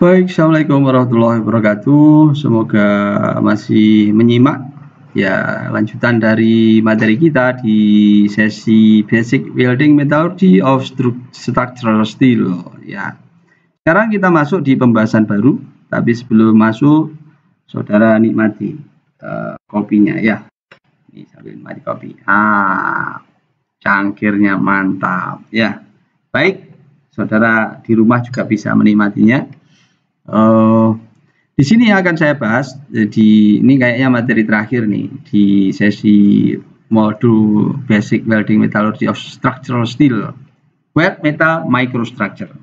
Baik, Assalamualaikum warahmatullahi wabarakatuh. Semoga masih menyimak ya lanjutan dari materi kita di sesi Basic Welding Methodology of Structural Steel. Ya, sekarang kita masuk di pembahasan baru, tapi sebelum masuk, saudara nikmati kopinya ya. Ini sambil nikmati kopi. Cangkirnya mantap ya. Baik, saudara di rumah juga bisa menikmatinya. Di sini akan saya bahas ini kayaknya materi terakhir nih di sesi modul Basic Welding Methodology of Structural Steel, Wet Metal Microstructure.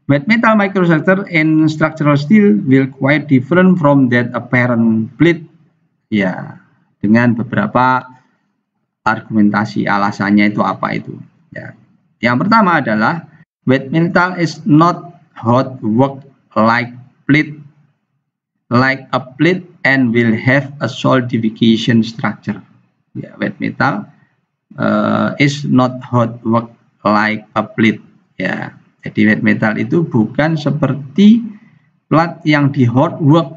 Wet metal microstructure in structural steel will quite different from that apparent plate. Ya, dengan beberapa argumentasi alasannya itu apa itu. Ya. Yang pertama adalah wet metal is not hot work like a plate and will have a solidification structure. Ya, wet metal is not hot work like a plate. Ya, jadi wet metal itu bukan seperti plat yang di hot work.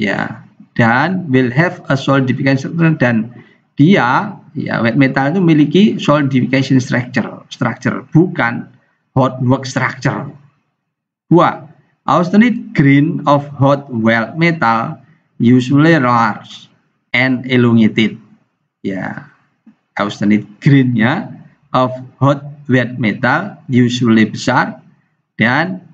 Ya, dan will have a solidification structure, dan dia ya wet metal itu memiliki solidification structure, bukan hot work structure. 2. Austenite grain of hot weld metal usually large and elongated. Ya, austenite grainnya of hot weld metal usually besar dan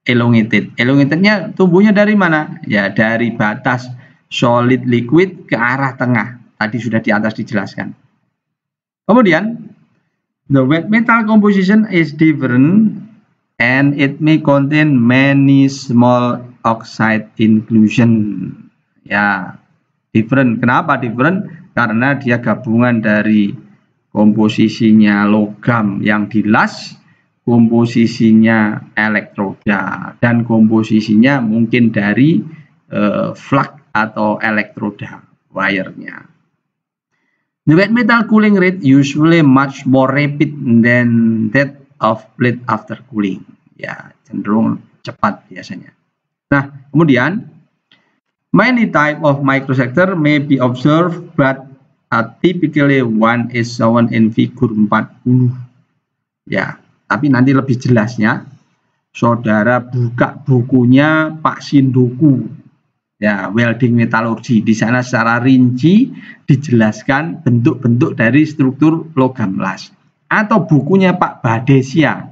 elongated. Elongatednya tumbuhnya dari mana? Ya, dari batas solid liquid ke arah tengah. Tadi sudah di atas dijelaskan. Kemudian, the wet metal composition is different and it may contain many small oxide inclusion. Ya, different. Kenapa different? Karena dia gabungan dari komposisinya logam yang dilas, komposisinya elektroda, dan komposisinya mungkin dari flux atau elektroda wire-nya. The wet metal cooling rate usually much more rapid than that of plate after cooling. Ya, cenderung cepat biasanya. Nah, kemudian many type of microstructure may be observed, but typically one is shown in figure 40. Ya, tapi nanti lebih jelasnya saudara buka bukunya Pak Sindoku. Ya, welding metallurgy. Di sana secara rinci dijelaskan bentuk-bentuk dari struktur logam las. Atau bukunya Pak Badesia,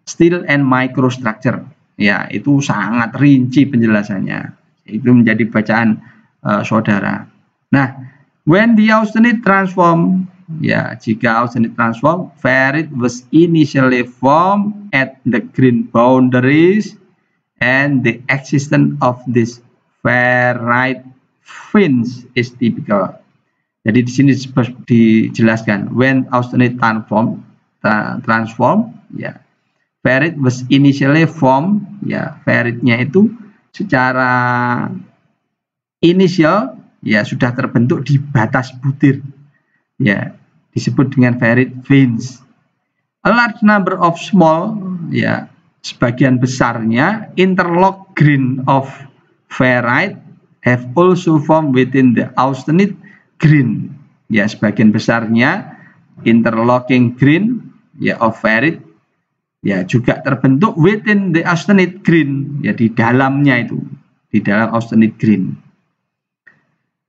Steel and Microstructure. Ya, itu sangat rinci penjelasannya. Itu menjadi bacaan saudara. Nah, when the austenite transform, ya, jika austenite transform, ferrite was initially formed at the grain boundaries and the existence of this ferrite fins is typical. Jadi di sini dijelaskan when austenite transform, ya, ferrite was initially formed, ya, ferritnya itu secara inisial ya sudah terbentuk di batas butir, ya, disebut dengan ferrite fins. A large number of small, ya, sebagian besarnya interlock grain of ferrite have also formed within the austenite grain. Ya, sebagian besarnya interlocking grain, ya, of ferrite ya juga terbentuk within the austenite grain, ya, di dalamnya itu, di dalam austenite grain.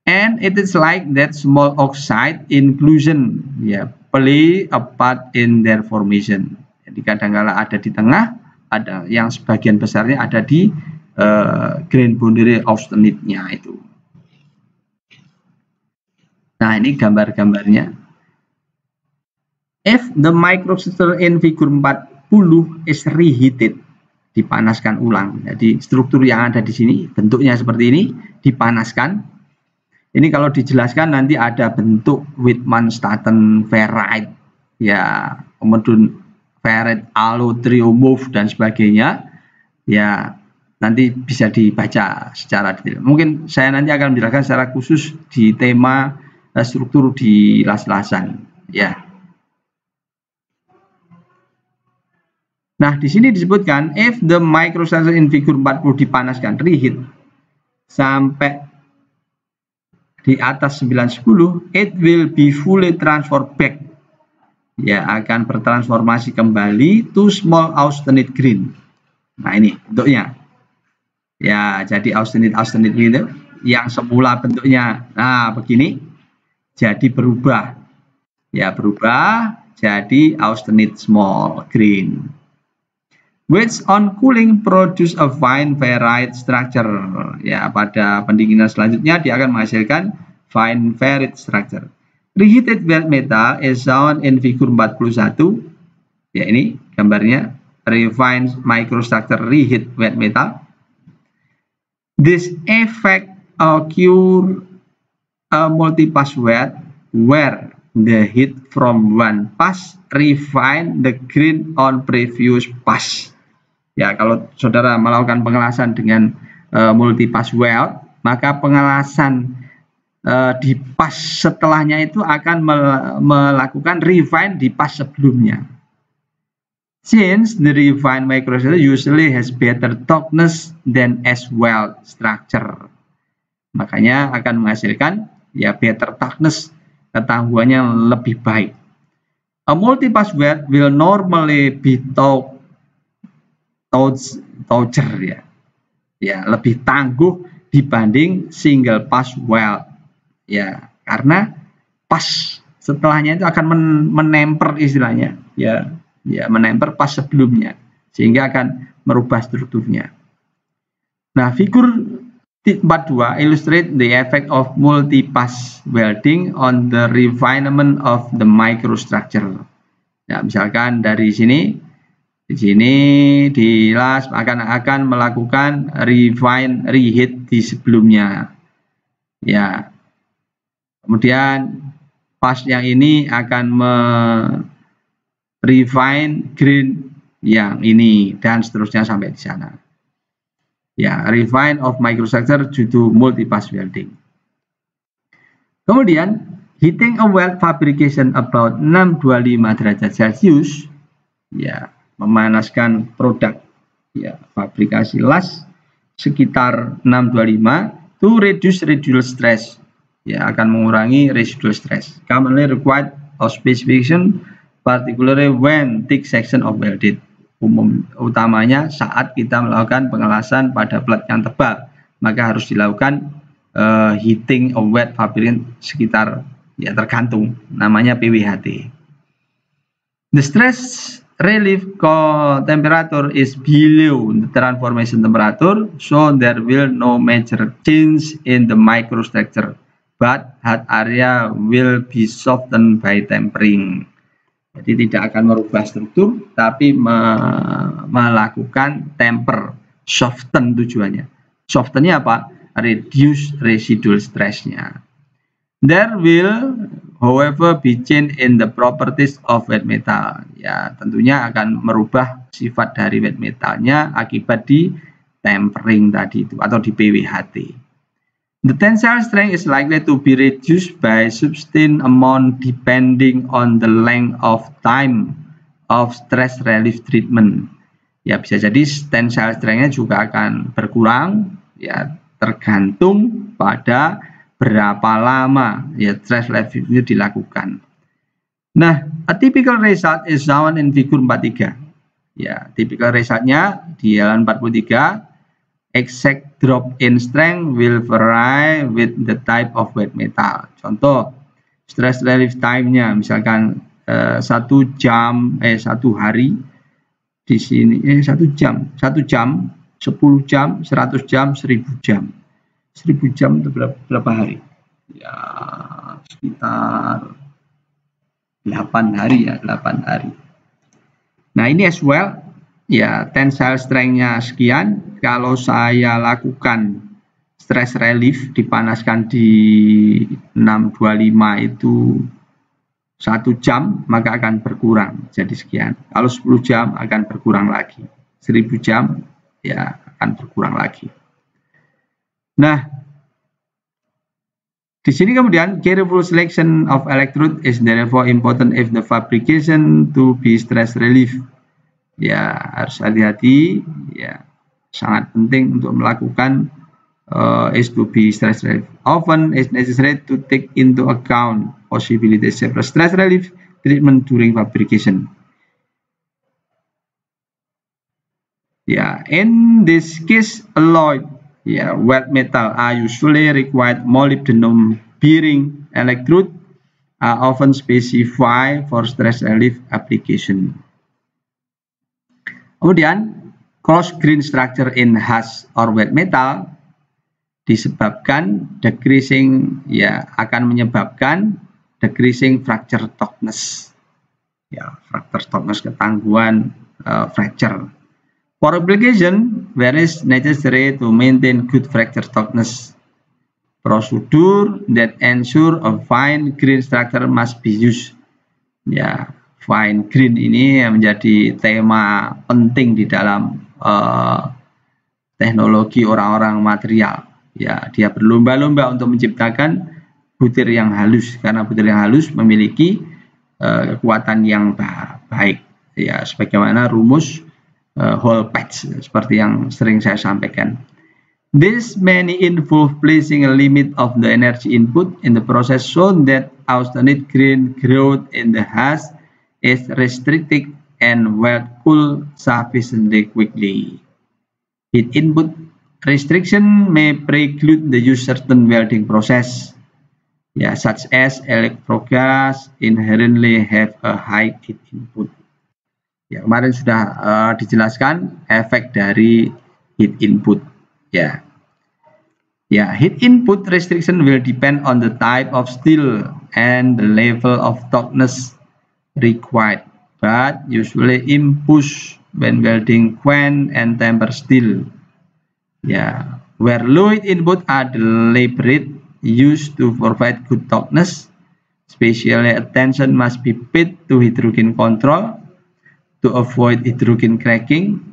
And it is like that small oxide inclusion, ya, play a part in their formation. Jadi kadang-kala ada di tengah, ada yang sebagian besarnya ada di grain boundary austenite-nya itu. Nah, ini gambar-gambarnya. If the microstructure in figure 40 is reheated, dipanaskan ulang. Jadi struktur yang ada di sini bentuknya seperti ini, dipanaskan. Ini kalau dijelaskan nanti ada bentuk Widmanstatten ferrite, ya, kemudian ferrite allotriomorph dan sebagainya. Ya, nanti bisa dibaca secara detail. Mungkin saya nanti akan menjelaskan secara khusus di tema struktur di las-lasan, ya. Nah, di sini disebutkan if the microstructure in figure 40 dipanaskan reheat sampai di atas 910, it will be fully transformed back. Ya, akan bertransformasi kembali to small austenite grain. Nah, ini bentuknya. Ya, jadi austenite gitu yang semula bentuknya nah begini jadi berubah. Ya, berubah jadi austenite small grain. Which on cooling produce a fine ferrite structure. Ya, pada pendinginan selanjutnya dia akan menghasilkan fine ferrite structure. Reheated wet metal is shown in figure 41. Ya, ini gambarnya refined microstructure reheat wet metal. This effect occur a multi-pass wet where the heat from one pass refine the grain on previous pass. Ya, kalau saudara melakukan pengelasan dengan multi-pass weld, maka pengelasan di pas setelahnya itu akan melakukan refine di pas sebelumnya. Since the refined microstructure usually has better toughness than as weld structure, makanya akan menghasilkan ya better toughness, ketangguhannya lebih baik. A multi-pass weld will normally be taugher ya lebih tangguh dibanding single pass weld ya, karena pas setelahnya itu akan menemper istilahnya ya menemper pas sebelumnya sehingga akan merubah strukturnya. Nah, figur 42 illustrate the effect of multi-pass welding on the refinement of the microstructure. Ya, misalkan dari sini di sini dilas akan melakukan reheat di sebelumnya. Ya. Kemudian pas yang ini akan refine grain yang ini dan seterusnya sampai di sana. Ya, refine of microstructure due to multi-pass welding. Kemudian heating a weld fabrication about 625 derajat Celcius ya memanaskan produk ya fabrikasi las sekitar 625 to reduce residual stress ya akan mengurangi residual stress. Commonly required of specification particularly when thick section of welded. Utamanya saat kita melakukan pengelasan pada plat yang tebal, maka harus dilakukan heating a weld fabrication sekitar ya tergantung namanya PWHT. The stress relief temperature is below the transformation temperature, so there will no major change in the microstructure, but hard area will be softened by tempering. Jadi tidak akan merubah struktur, tapi melakukan temper, soften tujuannya. Softennya apa? Reduce residual stress-nya. There will however be change in the properties of wet metal. Ya, tentunya akan merubah sifat dari wet metalnya akibat di tempering tadi itu atau di PWHT. The tensile strength is likely to be reduced by substantial amount depending on the length of time of stress relief treatment. Ya, bisa jadi tensile strength-nya juga akan berkurang ya tergantung pada berapa lama ya stress relief itu dilakukan. Nah, a typical result is shown in figure 43. Ya, typical resultnya di halaman 43. Exact drop in strength will vary with the type of wet metal. Contoh, stress relief time-nya misalkan 1 jam 1 hari di sini 1 jam, 10 jam, 100 jam, 1000 jam. 1000 jam itu berapa hari? Ya, sekitar 8 hari ya, 8 hari. Nah, ini as well ya tensile strength-nya sekian. Kalau saya lakukan stress relief dipanaskan di 625 itu 1 jam, maka akan berkurang jadi sekian. Kalau 10 jam akan berkurang lagi. 1000 jam ya akan berkurang lagi. Nah, di sini kemudian careful selection of electrode is therefore important if the fabrication to be stress relief. ya harus hati-hati, ya sangat penting untuk melakukan is to be stress relief. Often it's necessary to take into account possibilities of stress relief treatment during fabrication. Yeah, in this case, alloy, wet metal are usually required molybdenum bearing electrode are often specified for stress relief application. Kemudian, coarse grain structure in harsh or wet metal disebabkan decreasing, akan menyebabkan decreasing fracture toughness. Fracture toughness, ketangguhan fracture. For application, where is necessary to maintain good fracture toughness, procedure that ensure a fine grain structure must be used. Fine grain ini menjadi tema penting di dalam teknologi orang-orang material. Dia berlomba-lomba untuk menciptakan butir yang halus, karena butir yang halus memiliki kekuatan yang baik. Sebagaimana rumus hole patch seperti yang sering saya sampaikan. This many involve placing a limit of the energy input in the process so that austenitic grain growth in the hash is restricted and weld cool sufficiently quickly. Heat input restriction may preclude the use certain welding process, such as electrogas inherently have a high heat input. Kemarin sudah dijelaskan efek dari heat input. Heat input restriction will depend on the type of steel and the level of toughness required, but usually imposed when welding quench and temper steel. Where low heat input are deliberate used to provide good toughness, especially attention must be paid to hydrogen control to avoid hydrogen cracking.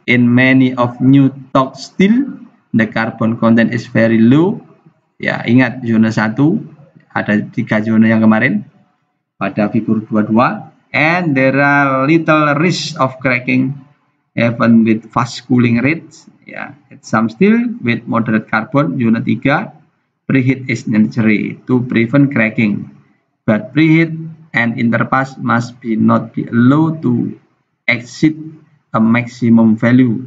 In many of new tough steel, the carbon content is very low. Ingat zona 1, ada 3 zona yang kemarin pada figur 22, and there are little risk of cracking even with fast cooling rates. At some steel with moderate carbon, zona 3, preheat is necessary to prevent cracking, but preheat and interpass must not be allowed to exceed a maximum value.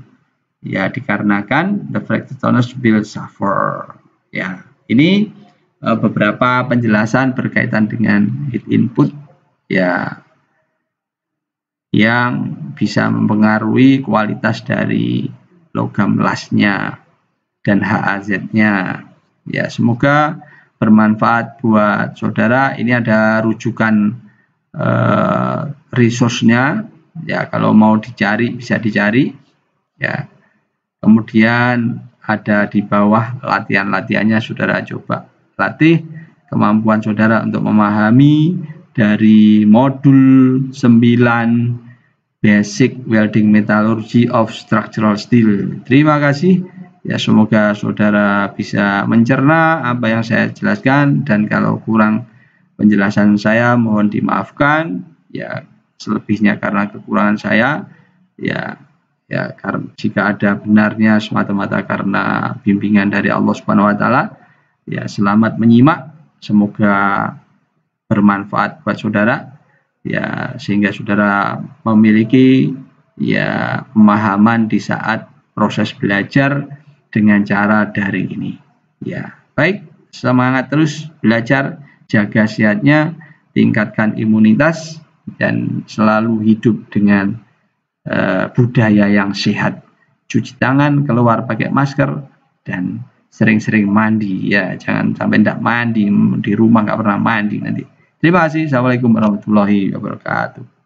Dikarenakan the fracture toughness will suffer. Ini beberapa penjelasan berkaitan dengan heat input yang bisa mempengaruhi kualitas dari logam lasnya dan HAZ-nya. Semoga bermanfaat buat saudara. Ini ada rujukan resource-nya, kalau mau dicari bisa dicari. Kemudian ada di bawah latihan-latihannya, saudara coba latih kemampuan saudara untuk memahami dari modul 9 Basic Welding Metallurgy of Structural Steel. Terima kasih. Semoga saudara bisa mencerna apa yang saya jelaskan, dan kalau kurang penjelasan saya mohon dimaafkan. Selebihnya karena kekurangan saya. Karena jika ada benarnya semata-mata karena bimbingan dari Allah Subhanahu wa taala. Selamat menyimak. Semoga bermanfaat buat saudara. Sehingga saudara memiliki pemahaman di saat proses belajar dengan cara daring ini. Baik, semangat terus belajar, jaga sehatnya, tingkatkan imunitas, dan selalu hidup dengan budaya yang sehat. Cuci tangan, keluar pakai masker, dan sering-sering mandi. Jangan sampai tidak mandi, di rumah nggak pernah mandi nanti. Terima kasih. Assalamualaikum warahmatullahi wabarakatuh.